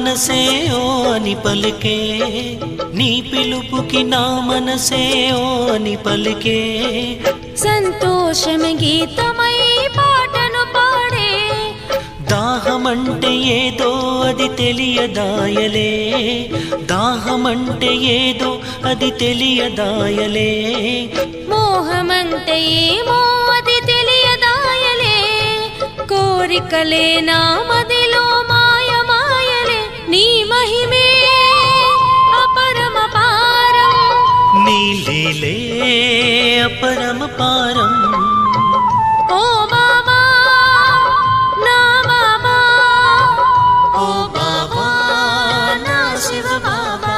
మనసే ఓ అని పలికే, నీ పిలుపుకి నా మనసే ఓ అని పలికే, సంతోషమే గీతమై పాటను పాడే, దాహమంటే ఏదో అది తెలియదాయలే, దాహమంటే ఏదో అది తెలియదాయలే, మోహమంటే ఏమో అది తెలియదాయలే, కోరికలే నా మదిలో మాయ మాయలే, నీ మహిమే అపరమ పారం, నీ లీలే అపరమ పారం. ఓ బాబా నా బాబా, ఓ బాబా నా శివ బాబా.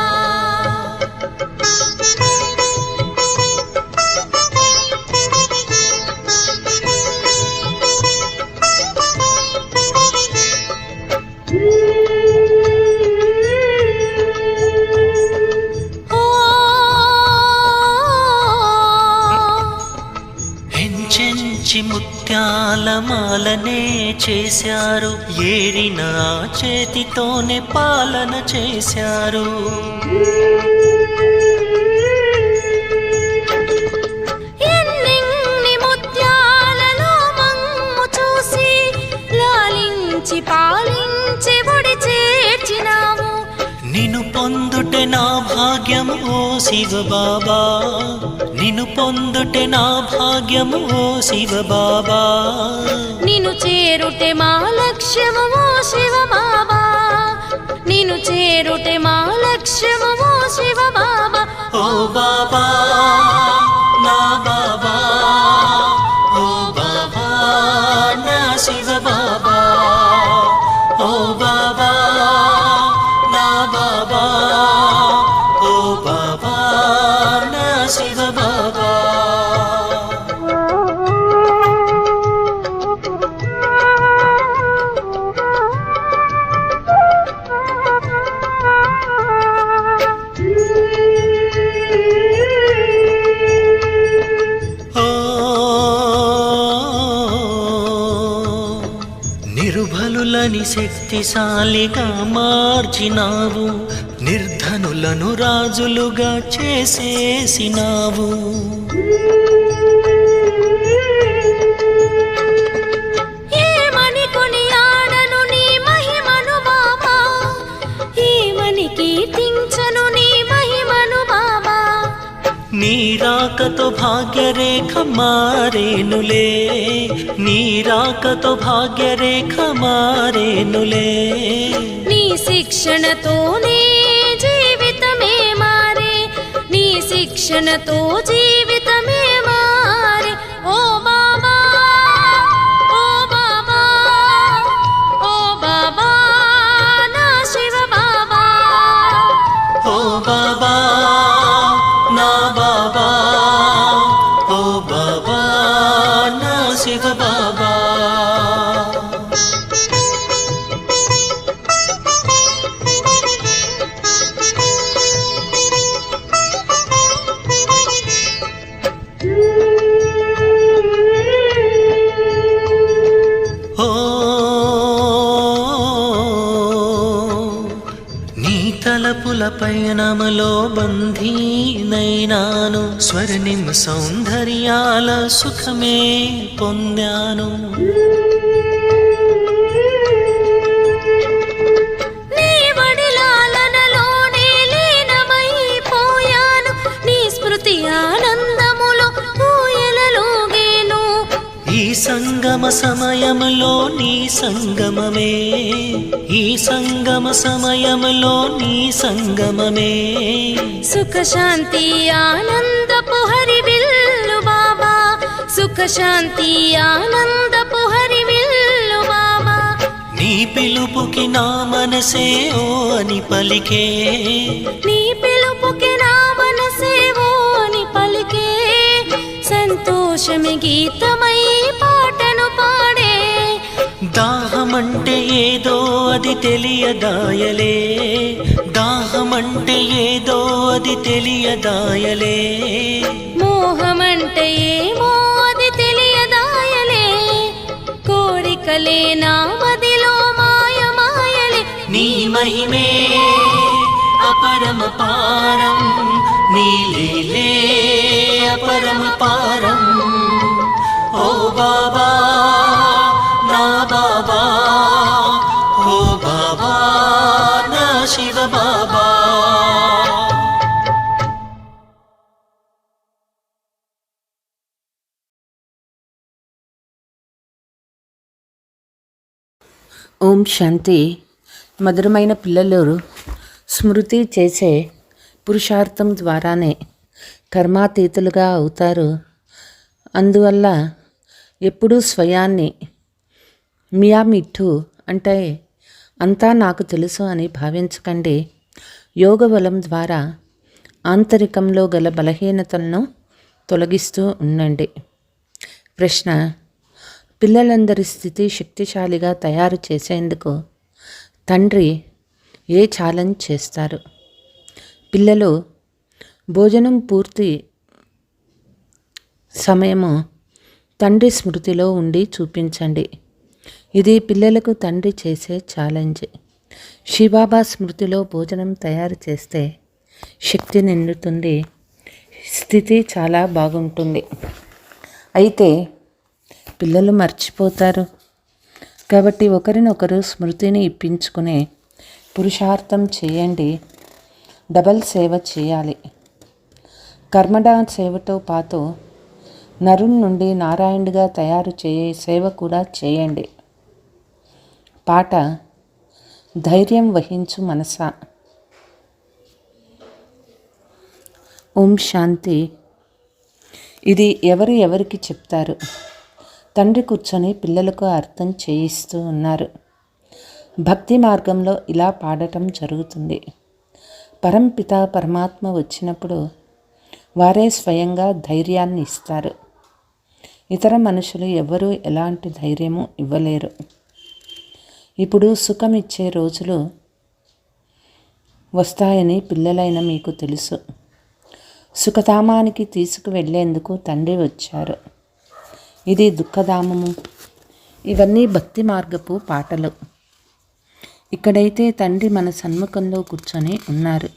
ఎంచెంచి ముత్యాల మాలనే చేశారు, ఏరిన ఆ చేతితోనే పాలన చేశారు. ఎన్నెన్ని ముత్యాలలో మమ్ము చూసి లాలించి పాలించి ఒడి చేర్చినావు, నిన్ను పొందుటే నా భాగ్యం ఓ శివ బాబా, నిన్ను పొందుటే నా భాగ్యం ఓ శివ బాబా, నిన్ను చేరుటే మా లక్ష్యము ఓ శివ బాబా, నిన్ను చేరుటే మా లక్ష్యము ఓ శివ బాబా. ఓ బాబా నా బాబా, ఓ బాబా నా శివ బాబా, ఓ బాబా నా బాబా, ఓ బాబా నా శివ బాబా. నిరుబలులని శక్తిశాలిగా మార్చినావు, నిర్ధనులను రాజులుగా చేసేసినావు. ఏమని కొనియాడను నీ మహిమను బాబా, ఏమని కీర్తించను నీ మహిమను బాబా, నీ రాకతో భాగ్యరేఖ మారేనులే, నీ రాకతో భాగ్యరేఖ మారేనులే, నీ శిక్షణతోనే జీవితమే మారే, నీ శిక్షణతో జీవితమే మారే. ఓ బాబా ఓ బాబా, ఓ బాబా నా శివ బాబా, ఓ బాబా నా బాబా, ఓ బాబా నా శివ బాబా. ఓ నీ తలపుల పయనములో బంధీనైనాను, స్వర్ణిమ సౌందర్యాల సుఖమే పొందాను. నీ వడిలాలనలోనే లీనమైపోయాను, నీ స్మృతి ఆనందములో ఊయలలోగేను, ఈ సంగమ సమయములో నీ సంగమమే, ఈ సంగమ సమయములో నీ సంగమమే, సుఖ శాంతి ఆనందపు హరివిల్లు బాబా, సుఖ శాంతి ఆనందపు హరివిల్లు బాబా, నీ పిలుపుకి నా మనసే ఓ అని పలికే, నీ పిలుపుకి నా మనసేవో అని పలికే, సంతోషమే గీతమై పాటను పాడే, దాహమంటే ఏదో అది తెలియదాయలే, దాహమంటే ఏదో అది తెలియదాయలే, మోహమంటే ఏమో అది తెలియదాయలే, కోరికలే నా మదిలో మాయ మాయలే, నీ మహిమే अपरमपारं नीलीले अपरमपारं ओ बाबा ना बाबा ओ बाबा ना शिव बाबा। ఓం శాంతి. మధురమైన పిల్లలు స్మృతి చేసే పురుషార్థం ద్వారానే కర్మాతీతులుగా అవుతారు. అందువల్ల ఎప్పుడూ స్వయాన్ని మియామిట్టు అంటే అంతా నాకు తెలుసు అని భావించకండి. యోగ బలం ద్వారా ఆంతరికంలో గల బలహీనతలను తొలగిస్తూ ఉండండి. ప్రశ్న: పిల్లలందరి స్థితి శక్తిశాలిగా తయారు చేసేందుకు తండ్రి ఏ ఛాలెంజ్ చేస్తారు? పిల్లలు భోజనం పూర్తి సమయము తండ్రి స్మృతిలో ఉండి చూపించండి. ఇది పిల్లలకు తండ్రి చేసే ఛాలెంజ్. శివబాబా స్మృతిలో భోజనం తయారు చేస్తే శక్తి నిండుతుంది, స్థితి చాలా బాగుంటుంది. అయితే పిల్లలు మర్చిపోతారు కాబట్టి ఒకరినొకరు స్మృతిని ఇప్పించుకునే పురుషార్థం చేయండి. డబల్ సేవ చేయాలి. కర్మడా సేవతో పాటు నరుణ్ నుండి నారాయణుడిగా తయారు చేయే సేవ కూడా చేయండి. పాట: ధైర్యం వహించు మనసా. ఓం శాంతి. ఇది ఎవరికి చెప్తారు? తండ్రి కూర్చొని పిల్లలకు అర్థం చేయిస్తూ ఉన్నారు. భక్తి మార్గంలో ఇలా పాడటం జరుగుతుంది. పరంపిత పరమాత్మ వచ్చినప్పుడు వారే స్వయంగా ధైర్యాన్ని ఇస్తారు. ఇతర మనుషులు ఎవరూ ఎలాంటి ధైర్యము ఇవ్వలేరు. ఇప్పుడు సుఖం ఇచ్చే రోజులు వస్తాయని పిల్లలైన మీకు తెలుసు. సుఖధామానికి తీసుకువెళ్ళేందుకు తండ్రి వచ్చారు. ఇది దుఃఖధామము. ఇవన్నీ భక్తి మార్గపు పాటలు. ఇక్కడైతే తండ్రి మన సన్ముఖంలో కూర్చొని ఉన్నారు.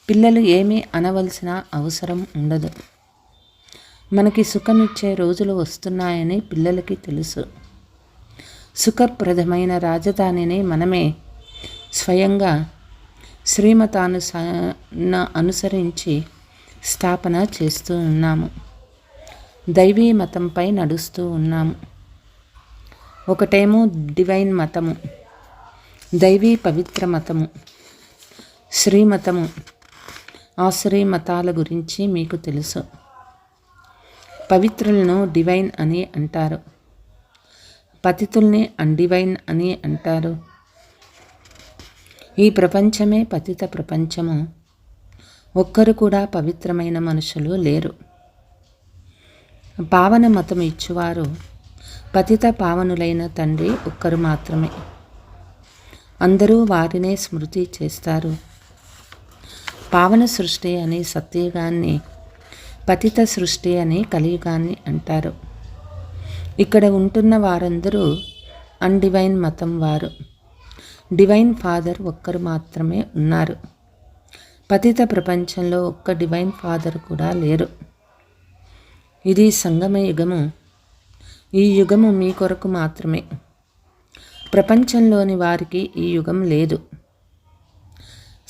పిల్లలు ఏమీ అనవలసిన అవసరం ఉండదు. మనకి సుఖమిచ్చే రోజులు వస్తున్నాయని పిల్లలకి తెలుసు. సుఖప్రదమైన రాజధానిని మనమే స్వయంగా అనుసరించి స్థాపన చేస్తూ ఉన్నాము. దైవీ మతంపై నడుస్తూ ఉన్నాము. ఒకటేమో డివైన్ మతము, దైవీ పవిత్ర మతము, శ్రీమతము. ఆశ్రీ మతాల గురించి మీకు తెలుసు. పవిత్రులను డివైన్ అని అంటారు, పతితుల్ని అన్డివైన్ అని అంటారు. ఈ ప్రపంచమే పతిత ప్రపంచము. ఒక్కరు కూడా పవిత్రమైన మనుషులు లేరు. పావన మతం ఇచ్చువారు పతిత పావనులైన తండ్రి ఒక్కరు మాత్రమే. అందరూ వారినే స్మృతి చేస్తారు. పావన సృష్టి అని సత్యయుగాన్ని, పతిత సృష్టి అని కలియుగాన్ని అంటారు. ఇక్కడ ఉంటున్న వారందరూ అన్డివైన్ మతం వారు. డివైన్ ఫాదర్ ఒక్కరు మాత్రమే ఉన్నారు. పతిత ప్రపంచంలో ఒక్క డివైన్ ఫాదర్ కూడా లేరు. ఇది సంగమ యుగము. ఈ యుగము మీ కొరకు మాత్రమే. ప్రపంచంలోని వారికి ఈ యుగం లేదు.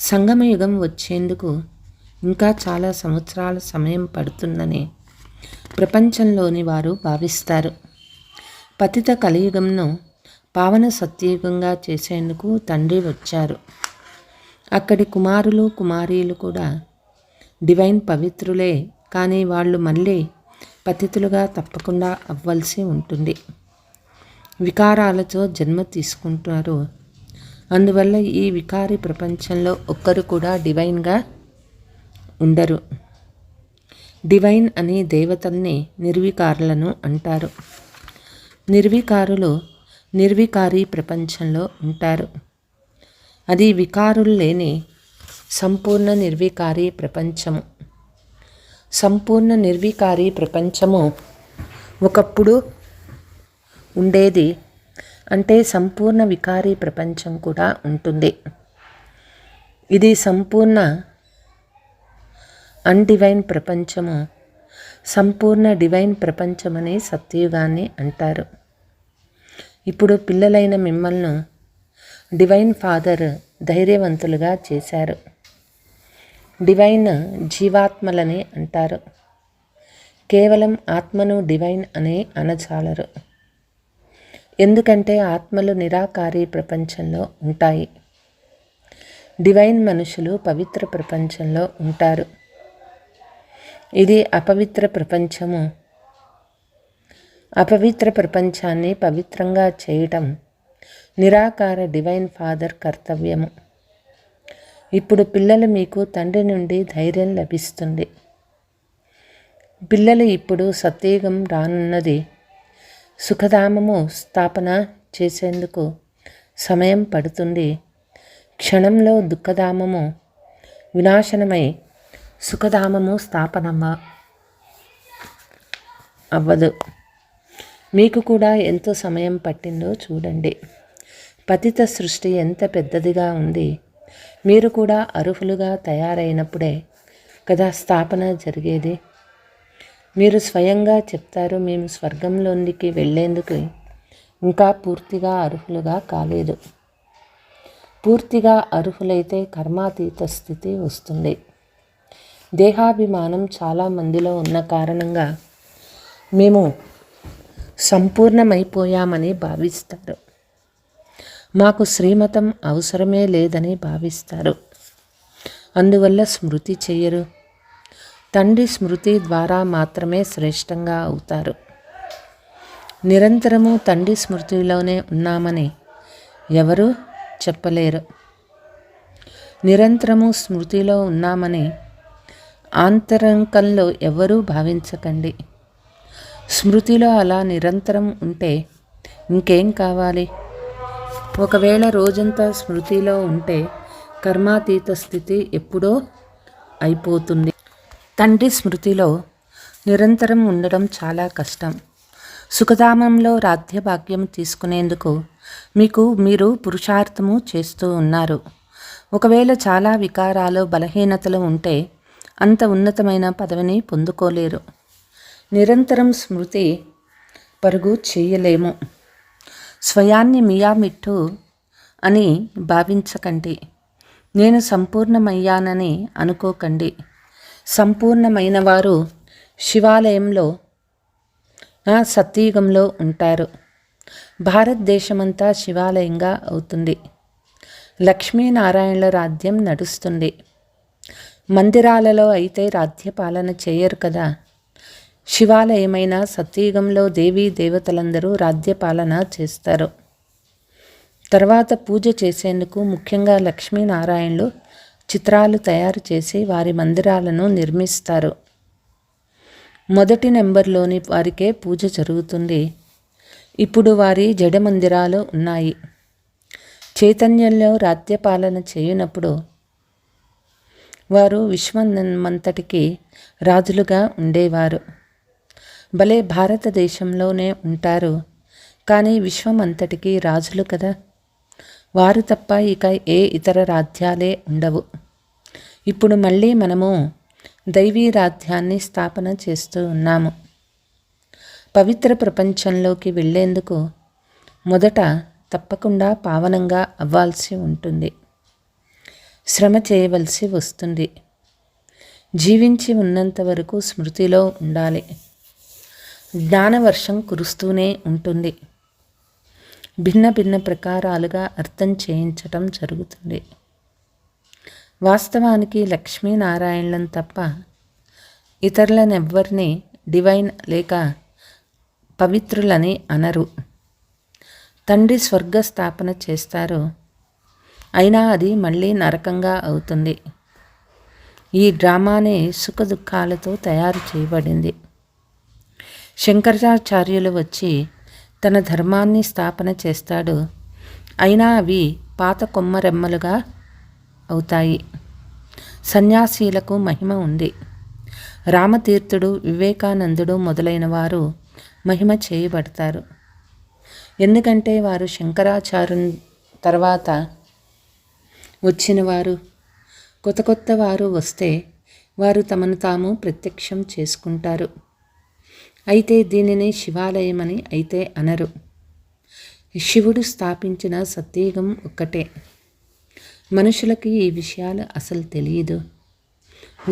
సంగమ యుగం వచ్చేందుకు ఇంకా చాలా సంవత్సరాల సమయం పడుతుందని ప్రపంచంలోని వారు భావిస్తారు. పతిత కలియుగంను పావన సత్యయుగంగా చేసేందుకు తండ్రి వచ్చారు. అక్కడి కుమారులు కుమారీలు కూడా డివైన్ పవిత్రులే, కానీ వాళ్ళు మళ్ళీ పతితులుగా తప్పకుండా అవ్వాల్సి ఉంటుంది. వికారాలతో జన్మ తీసుకుంటారు. అందువల్ల ఈ వికారి ప్రపంచంలో ఒక్కరు కూడా డివైన్గా ఉండరు. డివైన్ అని దేవతల్ని నిర్వికారులను అంటారు. నిర్వికారులు నిర్వికారి ప్రపంచంలో ఉంటారు. అది వికారులు లేని సంపూర్ణ నిర్వికారి ప్రపంచము. సంపూర్ణ నిర్వికారి ప్రపంచము ఒకప్పుడు ఉండేది. అంటే సంపూర్ణ వికారీ ప్రపంచం కూడా ఉంటుంది. ఇది సంపూర్ణ అన్డివైన్ ప్రపంచము, సంపూర్ణ డివైన్ ప్రపంచమని సత్యయుగాన్ని అంటారు. ఇప్పుడు పిల్లలైన మిమ్మల్ని డివైన్ ఫాదర్ ధైర్యవంతులుగా చేశారు. డివైన్ జీవాత్మలని అంటారు. కేవలం ఆత్మను డివైన్ అని అనజాలరు. ఎందుకంటే ఆత్మలు నిరాకారి ప్రపంచంలో ఉంటాయి. డివైన్ మనుషులు పవిత్ర ప్రపంచంలో ఉంటారు. ఇది అపవిత్ర ప్రపంచము. అపవిత్ర ప్రపంచాన్ని పవిత్రంగా చేయటం నిరాకార డివైన్ ఫాదర్ కర్తవ్యము. ఇప్పుడు పిల్లలు మీకు తండ్రి నుండి ధైర్యం లభిస్తుంది. పిల్లలు ఇప్పుడు సత్యయుగం రానున్నది. సుఖధామము స్థాపన చేసేందుకు సమయం పడుతుంది. క్షణంలో దుఃఖధామము వినాశనమై సుఖధామము స్థాపన అవ్వదు. మీకు కూడా ఎంతో సమయం పట్టిందో చూడండి. పతిత సృష్టి ఎంత పెద్దదిగా ఉంది. మీరు కూడా అర్హులుగా తయారైనప్పుడే కదా స్థాపన జరిగేది. మీరు స్వయంగా చెప్తారు, మేము స్వర్గంలోనికి వెళ్ళేందుకు ఇంకా పూర్తిగా అర్హులుగా కాలేదు. పూర్తిగా అర్హులైతే కర్మాతీత స్థితి వస్తుంది. దేహాభిమానం చాలా మందిలో ఉన్న కారణంగా మేము సంపూర్ణమైపోయామని భావిస్తారు. మాకు శ్రీమతం అవసరమే లేదని భావిస్తారు. అందువల్ల స్మృతి చెయ్యరు. తండ్రి స్మృతి ద్వారా మాత్రమే శ్రేష్టంగా అవుతారు. నిరంతరము తండ్రి స్మృతిలోనే ఉన్నామని ఎవరు చెప్పలేరు. నిరంతరము స్మృతిలో ఉన్నామని ఆంతరంకంలో ఎవరూ భావించకండి. స్మృతిలో అలా నిరంతరం ఉంటే ఇంకేం కావాలి? ఒకవేళ రోజంతా స్మృతిలో ఉంటే కర్మాతీత స్థితి ఎప్పుడో అయిపోతుంది. తండ్రి స్మృతిలో నిరంతరం ఉండడం చాలా కష్టం. సుఖధామంలో రాజ్యభాగ్యం తీసుకునేందుకు మీరు పురుషార్థము చేస్తూ ఉన్నారు. ఒకవేళ చాలా వికారాలు బలహీనతలు ఉంటే అంత ఉన్నతమైన పదవిని పొందుకోలేరు. నిరంతరం స్మృతి పరుగు చేయలేము. స్వయాన్ని మియామిట్టు అని భావించకండి. నేను సంపూర్ణమయ్యానని అనుకోకండి. సంపూర్ణమైన వారు శివాలయంలో సత్యయుగంలో ఉంటారు. భారతదేశమంతా శివాలయంగా అవుతుంది. లక్ష్మీనారాయణల రాజ్యం నడుస్తుంది. మందిరాలలో అయితే రాజ్యపాలన చేయరు కదా. శివాలయమైన సత్యయుగంలో దేవీ దేవతలందరూ రాజ్యపాలన చేస్తారు. తర్వాత పూజ చేసేందుకు ముఖ్యంగా లక్ష్మీనారాయణలు చిత్రాలు తయారు చేసి వారి మందిరాలను నిర్మిస్తారు. మొదటి నెంబర్లోని వారికే పూజ జరుగుతుంది. ఇప్పుడు వారి జడ మందిరాలు ఉన్నాయి. చైతన్యంలో రాజ్యపాలన చేయనప్పుడు వారు విశ్వమంతటికి రాజులుగా ఉండేవారు. భలే భారతదేశంలోనే ఉంటారు, కానీ విశ్వమంతటికి రాజులు కదా. వారు తప్ప ఇక ఏ ఇతర రాజ్యాలే ఉండవు. ఇప్పుడు మళ్ళీ మనము దైవీ రాజ్యాన్ని స్థాపన చేస్తూ ఉన్నాము. పవిత్ర ప్రపంచంలోకి వెళ్ళేందుకు మొదట తప్పకుండా పావనంగా అవ్వాల్సి ఉంటుంది. శ్రమ చేయవలసి వస్తుంది. జీవించి ఉన్నంత వరకు స్మృతిలో ఉండాలి. జ్ఞానవర్షం కురుస్తూనే ఉంటుంది. భిన్న భిన్న ప్రకారాలుగా అర్థం చేయించటం జరుగుతుంది. వాస్తవానికి లక్ష్మీనారాయణలను తప్ప ఇతరులనెవ్వరినీ డివైన్ లేక పవిత్రులని అనరు. తండ్రి స్వర్గ స్థాపన చేస్తారు, అయినా అది మళ్ళీ నరకంగా అవుతుంది. ఈ డ్రామానే సుఖ దుఃఖాలతో తయారు చేయబడింది. శంకరాచార్యులు వచ్చి తన ధర్మాన్ని స్థాపన చేస్తాడు, అయినా అవి పాత కొమ్మరెమ్మలుగా అవుతాయి. సన్యాసీలకు మహిమ ఉంది. రామతీర్థుడు, వివేకానందుడు మొదలైన వారు మహిమ చేయబడతారు. ఎందుకంటే వారు శంకరాచార్యుని తర్వాత వచ్చిన వారు. కొత్త కొత్త వారు వస్తే వారు తమను తాము ప్రత్యక్షం చేసుకుంటారు. అయితే దీనిని శివాలయమని అయితే అనరు. శివుడు స్థాపించిన సత్యయుగం ఒక్కటే. మనుషులకి ఈ విషయాలు అసలు తెలియదు.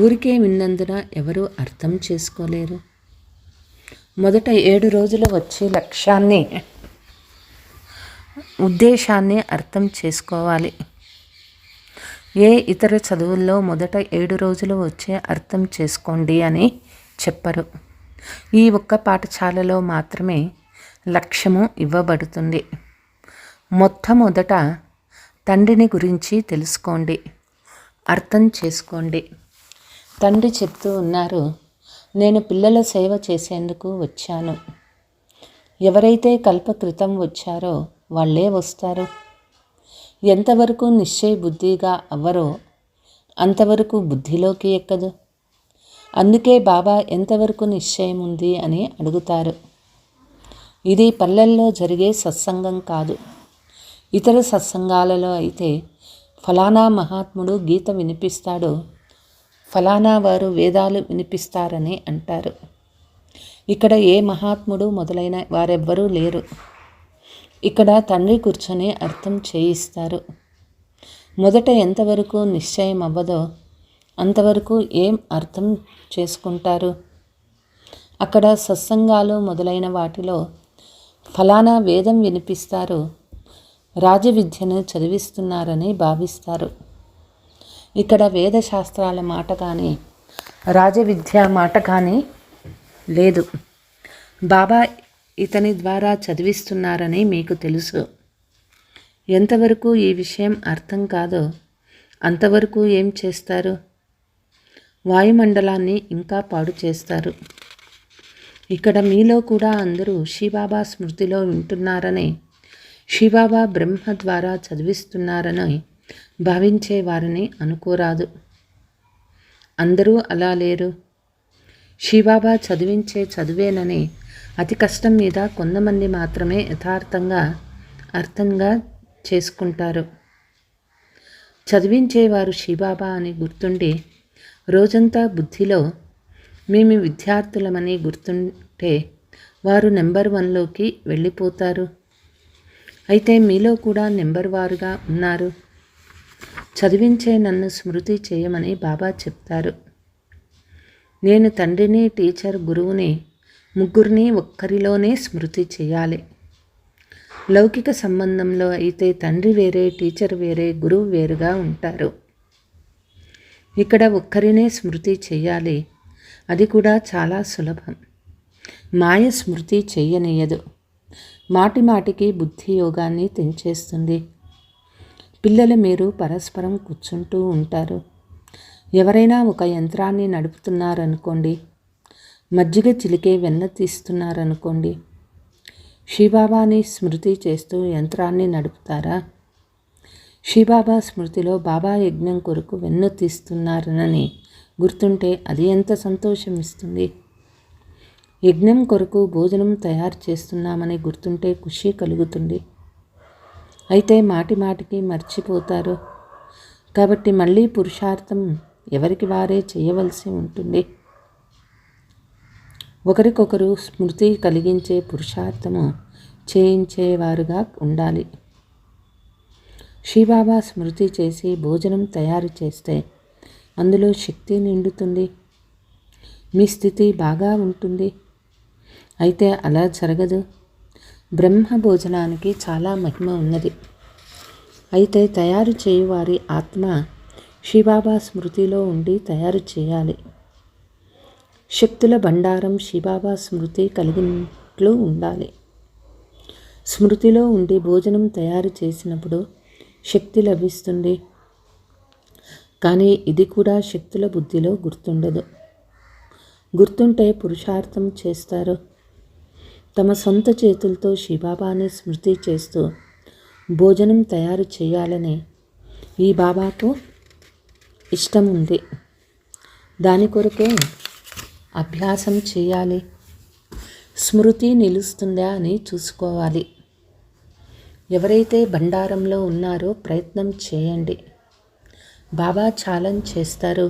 ఊరికే విన్నందున ఎవరూ అర్థం చేసుకోలేరు. మొదట 7 రోజులు వచ్చే లక్ష్యాన్ని, ఉద్దేశాన్ని అర్థం చేసుకోవాలి. ఏ ఇతర చదువుల్లో మొదట 7 రోజులు వచ్చే అర్థం చేసుకోండి అని చెప్పరు. ఈ ఒక్క పాఠశాలలో మాత్రమే లక్ష్యము ఇవ్వబడుతుంది. మొట్టమొదట తండ్రిని గురించి తెలుసుకోండి, అర్థం చేసుకోండి. తండ్రి చెప్తూ ఉన్నారు, నేను పిల్లల సేవ చేసేందుకు వచ్చాను. ఎవరైతే కల్పకృతం వచ్చారో వాళ్ళే వస్తారు. ఎంతవరకు నిశ్చయ బుద్ధిగా అవ్వరో అంతవరకు బుద్ధిలోకి ఎక్కదు. అందుకే బాబా ఎంతవరకు నిశ్చయం ఉంది అని అడుగుతారు. ఇది పల్లెల్లో జరిగే సత్సంగం కాదు. ఇతర సత్సంగాలలో అయితే ఫలానా మహాత్ముడు గీత వినిపిస్తాడు, ఫలానా వారు వేదాలు వినిపిస్తారని అంటారు. ఇక్కడ ఏ మహాత్ముడు మొదలైన వారెవ్వరూ లేరు. ఇక్కడ తండ్రి కూర్చొని అర్థం చేయిస్తారు. మొదట ఎంతవరకు నిశ్చయం అవ్వదో అంతవరకు ఏం అర్థం చేసుకుంటారు? అక్కడ సత్సంగాలు మొదలైన వాటిలో ఫలానా వేదం వినిపిస్తారు, రాజవిద్యను చదివిస్తున్నారని భావిస్తారు. ఇక్కడ వేదశాస్త్రాల మాట కానీ రాజవిద్య మాట కానీ లేదు. బాబా ఇతని ద్వారా చదివిస్తున్నారని మీకు తెలుసు. ఎంతవరకు ఈ విషయం అర్థం కాదో అంతవరకు ఏం చేస్తారు? వాయుమండలాన్ని ఇంకా పాడు చేస్తారు. ఇక్కడ మీలో కూడా అందరూ శ్రీబాబా స్మృతిలో వింటున్నారని, శ్రీబాబా బ్రహ్మ ద్వారా చదివిస్తున్నారని భావించే వారిని అనుకోరాదు. అందరూ అలా లేరు. శ్రీబాబా చదివించే చదువేనని అతి కష్టం మీద కొంతమంది మాత్రమే యథార్థంగా అర్థంగా చేసుకుంటారు. చదివించేవారు శ్రీబాబా అని గుర్తుండి రోజంతా బుద్ధిలో మేము విద్యార్థులమని గుర్తుంటే వారు నెంబర్ 1లోకి వెళ్ళిపోతారు. అయితే మీలో కూడా నెంబర్ వారుగా ఉన్నారు. చదివించే నన్ను స్మృతి చేయమని బాబా చెప్తారు. నేను తండ్రిని, టీచర్, గురువుని ముగ్గురిని ఒక్కరిలోనే స్మృతి చేయాలి. లౌకిక సంబంధంలో అయితే తండ్రి వేరే, టీచర్ వేరే, గురువు వేరుగా ఉంటారు. ఇక్కడ ఒక్కరినే స్మృతి చేయాలి. అది కూడా చాలా సులభం. మాయ స్మృతి చెయ్యనీయదు. మాటి మాటికి బుద్ధి యోగాన్ని తెంచేస్తుంది. పిల్లలు మీరు పరస్పరం కూర్చుంటూ ఉంటారు. ఎవరైనా ఒక యంత్రాన్ని నడుపుతున్నారనుకోండి, మజ్జిగ చిలికే వెన్న తీస్తున్నారనుకోండి, శ్రీబాబాని స్మృతి చేస్తూ యంత్రాన్ని నడుపుతారా? శ్రీబాబా స్మృతిలో బాబా యజ్ఞం కొరకు వెన్ను తీస్తున్నారనని గుర్తుంటే అది ఎంత సంతోషం ఇస్తుంది. యజ్ఞం కొరకు భోజనం తయారు చేస్తున్నామని గుర్తుంటే ఖుషి కలుగుతుంది. అయితే మాటి మాటికి మర్చిపోతారు. కాబట్టి మళ్ళీ పురుషార్థం ఎవరికి వారే చేయవలసి ఉంటుంది. ఒకరికొకరు స్మృతి కలిగించే పురుషార్థము చేయించేవారుగా ఉండాలి. శ్రీబాబా స్మృతి చేసి భోజనం తయారు చేస్తే అందులో శక్తి నిండుతుంది. మీ స్థితి బాగా ఉంటుంది. అయితే అలా జరగదు. బ్రహ్మ భోజనానికి చాలా మహిమ ఉన్నది. అయితే తయారు చేయువారి ఆత్మ శ్రీబాబా స్మృతిలో ఉండి తయారు చేయాలి. శక్తుల బండారం శ్రీబాబా స్మృతి కలిగినట్లు ఉండాలి. స్మృతిలో ఉండి భోజనం తయారు చేసినప్పుడు శక్తి లభిస్తుంది. కానీ ఇది కూడా శక్తుల బుద్ధిలో గుర్తుండదు. గుర్తుంటే పురుషార్థం చేస్తారు. తమ సొంత చేతులతో శ్రీబాబాని స్మృతి చేస్తూ భోజనం తయారు చేయాలని ఈ బాబాకు ఇష్టం ఉంది. దాని కొరకే అభ్యాసం చేయాలి. స్మృతి నిలుస్తుందా అని చూసుకోవాలి. ఎవరైతే బండారంలో ఉన్నారో ప్రయత్నం చేయండి. బాబా ఛాలెంజ్ చేస్తారు.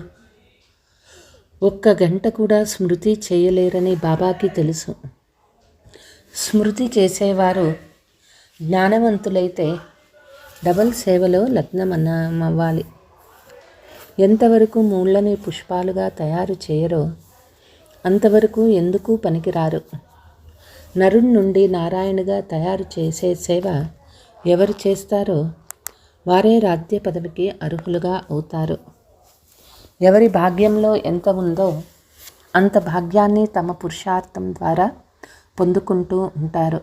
1 గంట కూడా స్మృతి చేయలేరని బాబాకి తెలుసు. స్మృతి చేసేవారు జ్ఞానవంతులైతే డబల్ సేవలో లగ్నమవ్వాలి. ఎంతవరకు ముళ్ళని పుష్పాలుగా తయారు చేయరో అంతవరకు ఎందుకు పనికిరారు. నరుడి నుండి నారాయణగా తయారు చేసే సేవ ఎవరు చేస్తారో వారే రాజ్య పదవికి అర్హులుగా అవుతారు. ఎవరి భాగ్యంలో ఎంత ఉందో అంత భాగ్యాన్ని తమ పురుషార్థం ద్వారా పొందుకుంటూ ఉంటారు.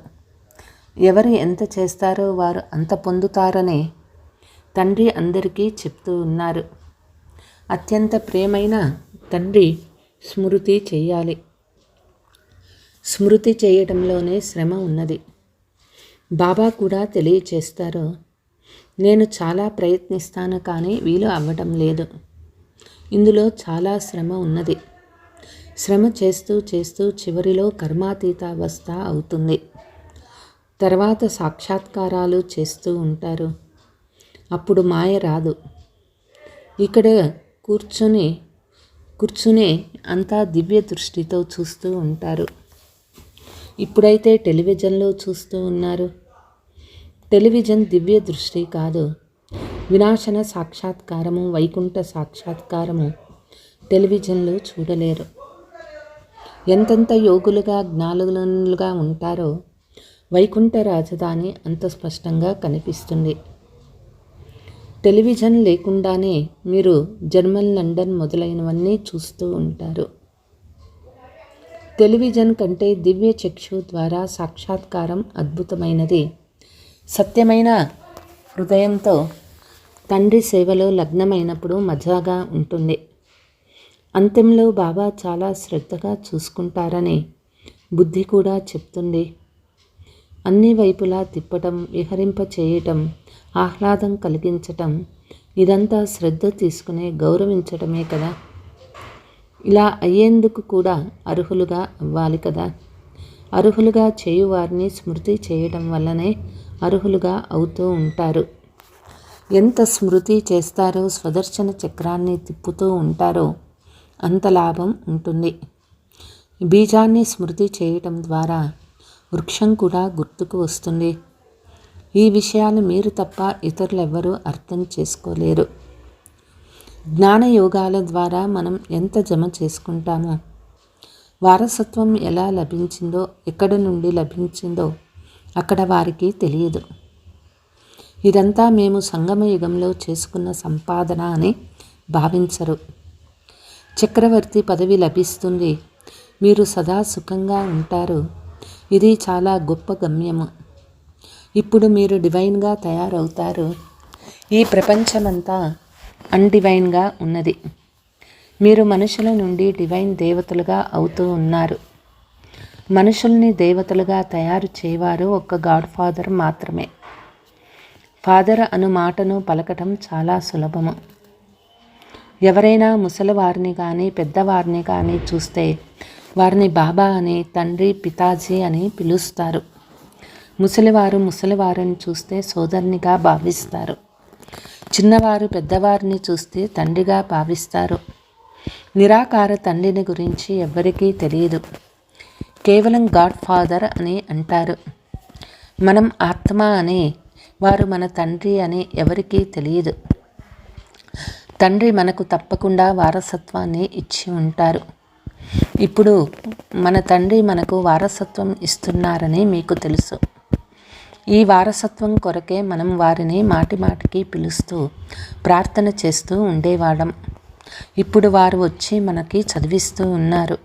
ఎవరు ఎంత చేస్తారో వారు అంత పొందుతారని తండ్రి అందరికీ చెప్తూ ఉన్నారు. అత్యంత ప్రియమైన తండ్రి స్మృతి చేయాలి. స్మృతి చేయడంలోనే శ్రమ ఉన్నది. బాబా కూడా తెలియచేస్తారు, నేను చాలా ప్రయత్నిస్తాను కానీ వీలు అవ్వడం లేదు. ఇందులో చాలా శ్రమ ఉన్నది. శ్రమ చేస్తూ చేస్తూ చివరిలో కర్మాతీతావస్థ అవుతుంది. తర్వాత సాక్షాత్కారాలు చేస్తూ ఉంటారు. అప్పుడు మాయ రాదు. ఇక్కడ కూర్చుని అంతా దివ్య దృష్టితో చూస్తూ ఉంటారు. ఇప్పుడైతే టెలివిజన్లో చూస్తూ ఉన్నారు. టెలివిజన్ దివ్య దృష్టి కాదు. వినాశన సాక్షాత్కారము, వైకుంఠ సాక్షాత్కారము టెలివిజన్లో చూడలేరు. ఎంతెంత యోగులుగా జ్ఞానులుగా ఉంటారో వైకుంఠ రాజధాని అంత స్పష్టంగా కనిపిస్తుంది. టెలివిజన్ లేకుండానే మీరు జర్మన్, లండన్ మొదలైనవన్నీ చూస్తూ ఉంటారు. టెలివిజన్ కంటే దివ్య చక్షు ద్వారా సాక్షాత్కారం అద్భుతమైనది. సత్యమైన హృదయంతో తండ్రి సేవలో లగ్నమైనప్పుడు మజాగా ఉంటుంది. అంత్యంలో బాబా చాలా శ్రద్ధగా చూసుకుంటారని బుద్ధి కూడా చెప్తుంది. అన్ని వైపులా తిప్పటం, విహరింప చేయటం, ఆహ్లాదం కలిగించటం ఇదంతా శ్రద్ధ తీసుకునే గౌరవించటమే కదా. ఇలా అయ్యేందుకు కూడా అర్హులుగా అవ్వాలి కదా. అర్హులుగా చేయువారిని స్మృతి చేయడం వల్లనే అర్హులుగా అవుతూ ఉంటారు. ఎంత స్మృతి చేస్తారో, స్వదర్శన చక్రాన్ని తిప్పుతూ ఉంటారో అంత లాభం ఉంటుంది. బీజాన్ని స్మృతి చేయటం ద్వారా వృక్షం కూడా గుర్తుకు వస్తుంది. ఈ విషయాలు మీరు తప్ప ఇతరులెవ్వరూ అర్థం చేసుకోలేరు. జ్ఞానయోగాల ద్వారా మనం ఎంత జమ చేసుకుంటామో, వారసత్వం ఎలా లభించిందో, ఎక్కడి నుండి లభించిందో అక్కడ వారికి తెలియదు. ఇదంతా మేము సంగమ యుగంలో చేసుకున్న సంపాదన అని భావించరు. చక్రవర్తి పదవి లభిస్తుంది, మీరు సదా సుఖంగా ఉంటారు. ఇది చాలా గొప్ప గమ్యము. ఇప్పుడు మీరు డివైన్గా తయారవుతారు. ఈ ప్రపంచమంతా అన్డివైన్గా ఉన్నది. మీరు మనుషుల నుండి డివైన్ దేవతలుగా అవుతూ ఉన్నారు. మనుషుల్ని దేవతలుగా తయారు చేయవారు ఒక్క గాడ్ ఫాదర్ మాత్రమే. ఫాదర్ అను మాటను పలకటం చాలా సులభము. ఎవరైనా ముసలివారిని కానీ పెద్దవారిని కానీ చూస్తే వారిని బాబా అని, తండ్రి, పితాజీ అని పిలుస్తారు. ముసలివారు ముసలివారిని చూస్తే సోదరునిగా భావిస్తారు. చిన్నవారు పెద్దవారిని చూస్తే తండ్రిగా భావిస్తారు. నిరాకార తండ్రిని గురించి ఎవ్వరికీ తెలియదు. కేవలం గాడ్ ఫాదర్ అని అంటారు. మనం ఆత్మ అని, వారు మన తండ్రి అని ఎవరికీ తెలియదు. తండ్రి మనకు తప్పకుండా వారసత్వాన్ని ఇచ్చి ఉంటారు. ఇప్పుడు మన తండ్రి మనకు వారసత్వం ఇస్తున్నారని మీకు తెలుసు. ఈ వారసత్వం కొరకే మనం వారిని మాటి మాటికి పిలుస్తూ ప్రార్థన చేస్తూ ఉండేవాళ్ళం. ఇప్పుడు వారు వచ్చి మనకి చదివిస్తూ ఉన్నారు.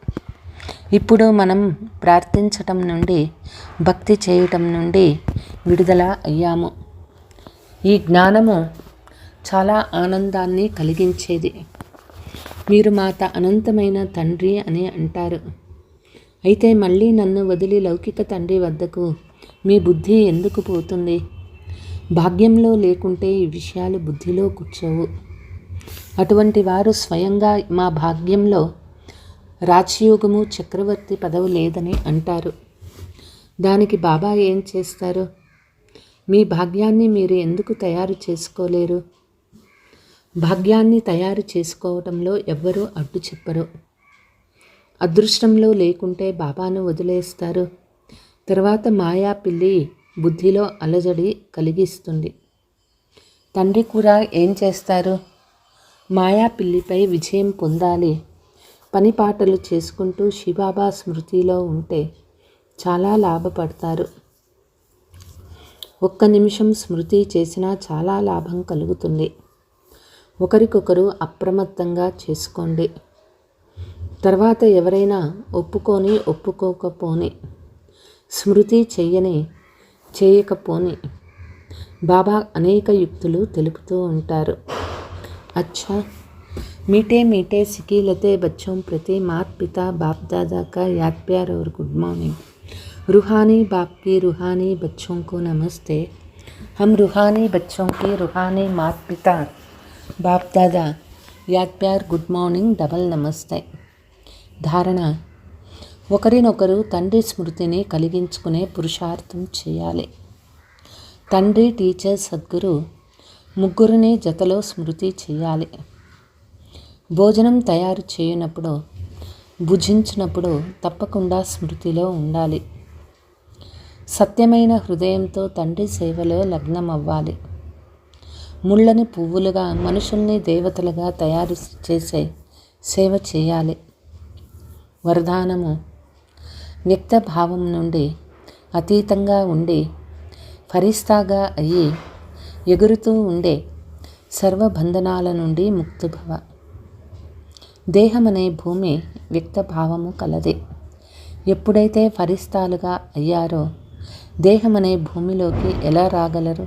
ఇప్పుడు మనం ప్రార్థించటం నుండి, భక్తి చేయటం నుండి విడుదల అయ్యాము. ఈ జ్ఞానము చాలా ఆనందాన్ని కలిగించేది. మీరు మాత అనంతమైన తండ్రి అని అంటారు. అయితే మళ్ళీ నన్ను వదిలి లౌకిక తండ్రి వద్దకు మీ బుద్ధి ఎందుకు పోతుంది? భాగ్యంలో లేకుంటే ఈ విషయాలు బుద్ధిలో కూర్చోవు. అటువంటి వారు స్వయంగా మా భాగ్యంలో రాజయోగము, చక్రవర్తి పదవి లేదని అంటారు. దానికి బాబా ఏం చేస్తారు? మీ భాగ్యాన్ని మీరు ఎందుకు తయారు చేసుకోలేరు? భాగ్యాన్ని తయారు చేసుకోవటంలో ఎవ్వరూ అడ్డు చెప్పరు. అదృష్టంలో లేకుంటే బాబాను వదిలేస్తారు. తర్వాత మాయా పిల్లి బుద్ధిలో అలజడి కలిగిస్తుంది. తండ్రి కూడా ఏం చేస్తారు? మాయా పిల్లిపై విజయం పొందాలి. పనిపాటలు చేసుకుంటూ శివబాబా స్మృతిలో ఉంటే చాలా లాభపడతారు. ఒక్క నిమిషం స్మృతి చేసినా చాలా లాభం కలుగుతుంది. ఒకరికొకరు అప్రమత్తంగా చేసుకోండి. తర్వాత ఎవరైనా ఒప్పుకొని ఒప్పుకోకపోని, స్మృతి చేయకపోని బాబా అనేక యుక్తులు తెలుపుతూ ఉంటారు. अच्छा, मीठे मीठे सिकीलते बच्चों प्रति माता पिता बाप दादा का याद प्यार और गुड मॉर्निंग। रूहानी बाप की रूहानी बच्चों को नमस्ते। हम रूहानी बच्चों की रूहानी माता पिता बाप दादा याद प्यार गुड मॉर्निंग डबल नमस्ते। ధారణ: ఒకరినొకరు తండ్రి స్మృతిని కలిగించుకునే పురుషార్థం చేయాలి. తండ్రి, టీచర్, సద్గురు ముగ్గురిని జతలో స్మృతి చేయాలి. భోజనం తయారు చేయనప్పుడు, భుజించినప్పుడు తప్పకుండా స్మృతిలో ఉండాలి. సత్యమైన హృదయంతో తండ్రి సేవలో లగ్నమవ్వాలి. ముళ్ళని పువ్వులుగా, మనుషుల్ని దేవతలుగా తయారు చేసే సేవ చేయాలి. వరదానము: వ్యక్త భావం నుండి అతీతంగా ఉండి ఫరిస్తాగా అయ్యి ఎగురుతూ ఉండే సర్వబంధనాల నుండి ముక్తిభవ. దేహమనే భూమి వ్యక్త భావము కలది. ఎప్పుడైతే ఫరిస్తాలుగా అయ్యారో దేహమనే భూమిలోకి ఎలా రాగలరు?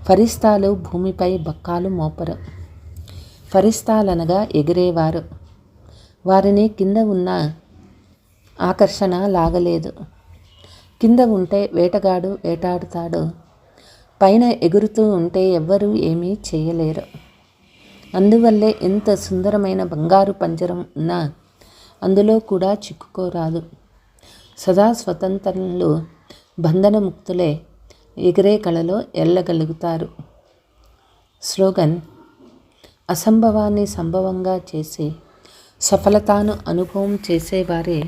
ఫరిస్తాలు భూమిపై బక్కాలు మోపరు. ఫరిస్తాలనగా ఎగిరేవారు. వారిని కింద ఉన్న ఆకర్షణ లాగలేదు. కింద ఉంటే వేటగాడు వేటాడుతాడు. పైన ఎగురుతూ ఉంటే ఎవ్వరూ ఏమీ చేయలేరు. అందువల్లే ఎంత సుందరమైన బంగారు పంజరం ఉన్నా అందులో కూడా చిక్కుకోరాదు. సదా స్వతంత్రులు, బంధనముక్తులే ఎగిరే కళలో ఎల్లగలుగుతారు. స్లోగన్: అసంభవాన్ని సంభవంగా చేసి సఫలతను అనుభవం చేసేవారే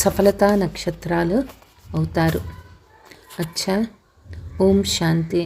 సఫలతా నక్షత్రాలు అవుతారు. అచ్చా, ఓం శాంతి.